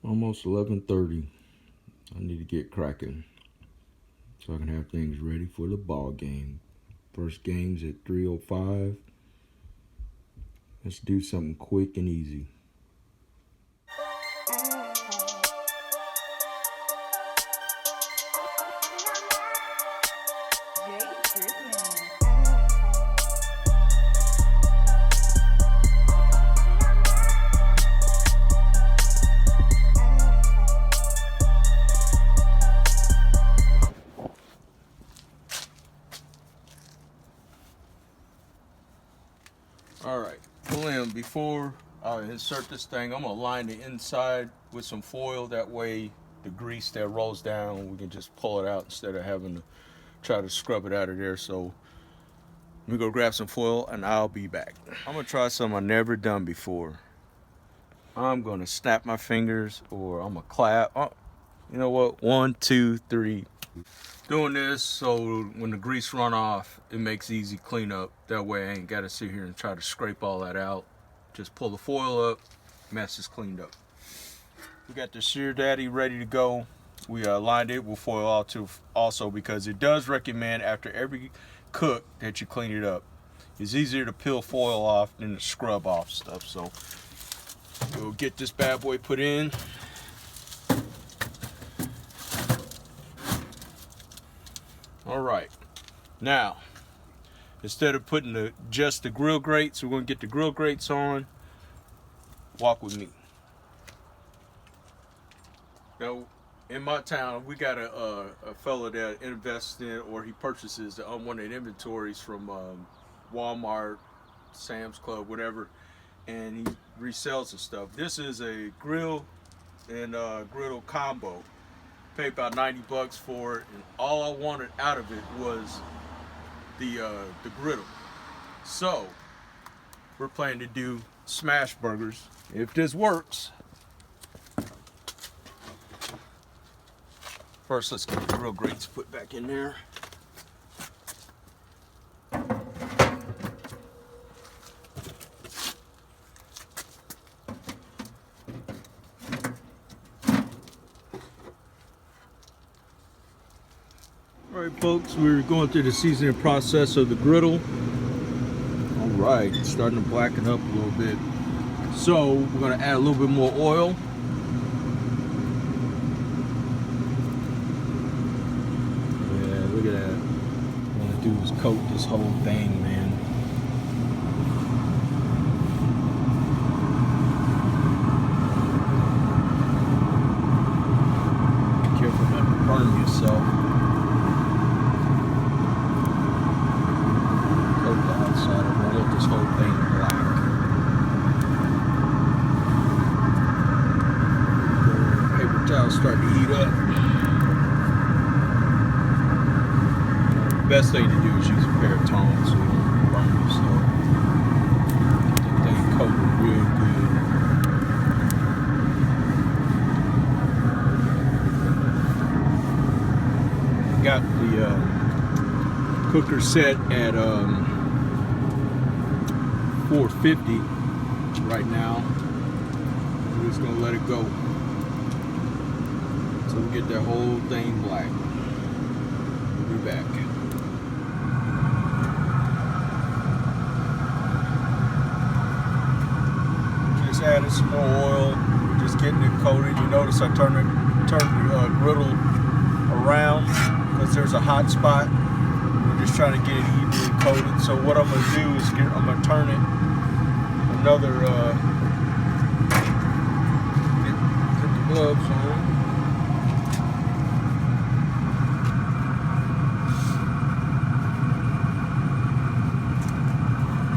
Almost 11:30. I need to get cracking so I can have things ready for the ball game. First game's at 3:05. Let's do something quick and easy. Alright, pull in. Before I insert this thing, I'm going to line the inside with some foil. That way the grease that rolls down, we can just pull it out instead of having to try to scrub it out of there. So let me go grab some foil and I'll be back. I'm going to try something I've never done before. I'm going to snap my fingers, or I'm going to clap. Oh, you know what? 1, 2, 3. Doing this so when the grease run off, it makes easy cleanup. That way I ain't got to sit here and try to scrape all that out. Just pull the foil up, mess is cleaned up. We got the Sear Daddy ready to go. We lined it with foil also because it does recommend after every cook that you clean it up. It's easier to peel foil off than to scrub off stuff. So we'll get this bad boy put in. All right, now instead of putting just the grill grates, we're going to get the grill grates on. Walk with me. Now, in my town, we got a fella that invests in, or he purchases the unwanted inventories from Walmart, Sam's Club, whatever, and he resells the stuff. This is a grill and griddle combo. Paid about $90 for it, and all I wanted out of it was the griddle. So we're planning to do SmashBurgers if this works. First, let's get the grill grates put back in there. Alright folks, we're going through the seasoning process of the griddle. Alright, it's starting to blacken up a little bit. So we're going to add a little bit more oil. Yeah, look at that. What I'm going to do is coat this whole thing, man. Be careful not to burn yourself. This whole thing black. Paper towels start to heat up. The best thing to do is use a pair of tongs so you don't burn yourself. Get that thing coated real good. Got the cooker set at 450 right now. We're just gonna let it go so we get that whole thing black. We'll be back. Just added some more oil. We're just getting it coated. You notice I turned the griddle around because there's a hot spot. We're just trying to get it evenly coated. So what I'm gonna do is I'm gonna turn it another, get the gloves on.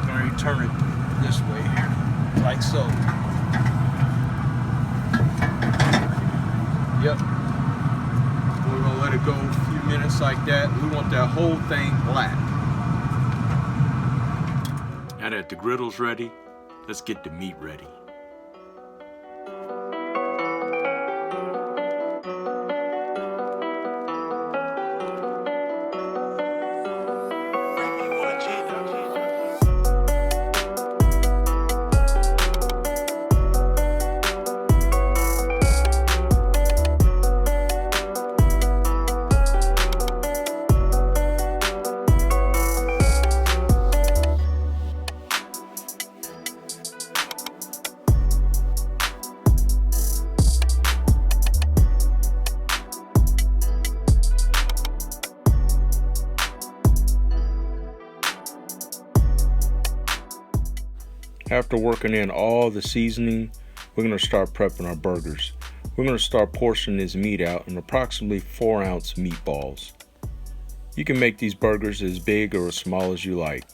Alright, turn it this way here, like so. Yep. We're gonna let it go a few minutes like that. We want that whole thing black. Now that the griddle's ready, let's get the meat ready. After working in all the seasoning, we're going to start prepping our burgers. We're going to start portioning this meat out in approximately 4-ounce meatballs. You can make these burgers as big or as small as you like.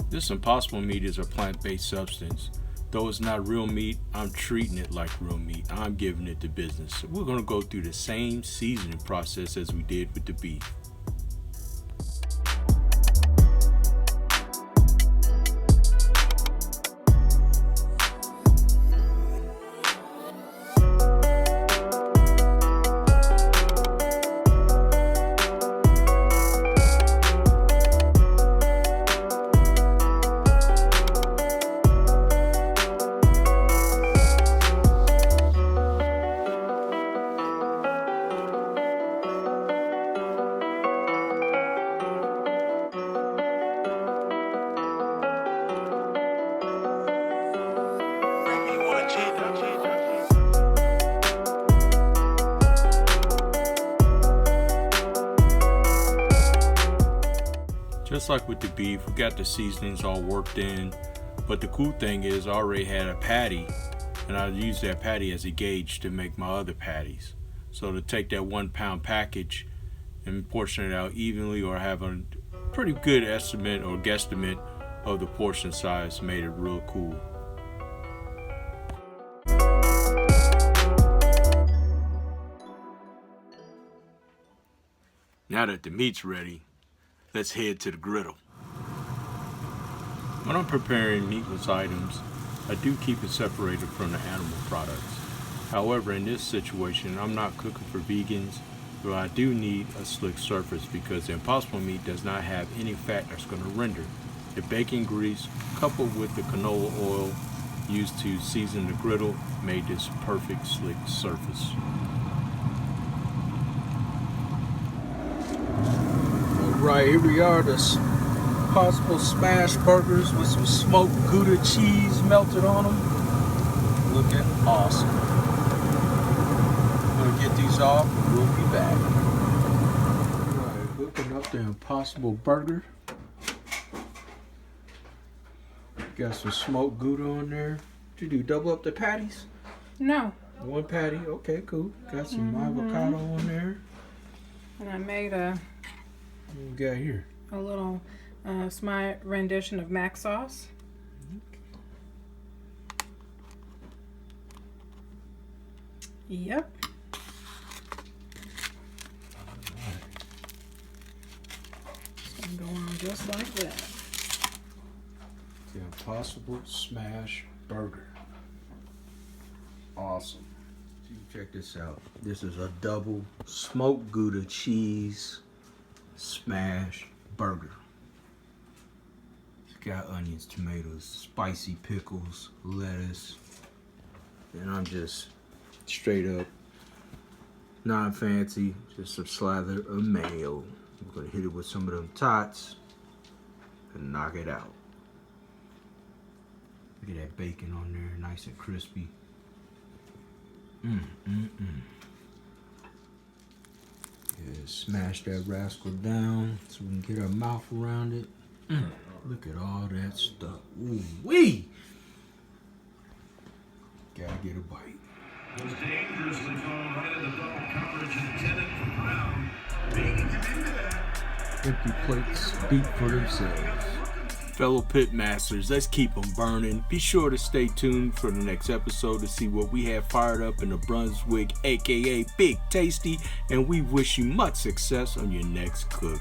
This Impossible meat is a plant-based substance. Though it's not real meat, I'm treating it like real meat. I'm giving it the business. So we're going to go through the same seasoning process as we did with the beef. Just like with the beef, we got the seasonings all worked in, but the cool thing is I already had a patty, and I used that patty as a gauge to make my other patties. So to take that 1 pound package and portion it out evenly, or have a pretty good estimate or guesstimate of the portion size, made it real cool. Now that the meat's ready, let's head to the griddle. When I'm preparing meatless items, I do keep it separated from the animal products. However, in this situation, I'm not cooking for vegans, but I do need a slick surface because the Impossible meat does not have any fat that's going to render. The bacon grease, coupled with the canola oil used to season the griddle, made this perfect slick surface. Right, here we are, the Impossible SmashBurgers with some smoked Gouda cheese melted on them. Looking awesome. I'm gonna get these off and we'll be back. Alright, hooking up the Impossible burger. Got some smoked Gouda on there. Did you do double up the patties? No. One patty, okay, cool. Got some avocado on there. And I made a What we got here? A little it's my rendition of mac sauce. Yep. It's gonna go on just like that. The Impossible Smash Burger. Awesome. So check this out. This is a double smoked Gouda cheese smash burger. It's got onions, tomatoes, spicy pickles, lettuce, and I'm just straight up non-fancy, just a slather of mayo. I'm gonna hit it with some of them tots and knock it out. Look at that bacon on there, nice and crispy. Yeah, smash that rascal down so we can get our mouth around it. Look at all that stuff. Ooh wee! Gotta get a bite. Was dangerously thrown right in the double coverage intended for Brown. Beating him into that. Empty plates speak for themselves. Fellow pit masters, let's keep them burning. Be sure to stay tuned for the next episode to see what we have fired up in the Brunswick, aka Big Tasty, and we wish you much success on your next cook.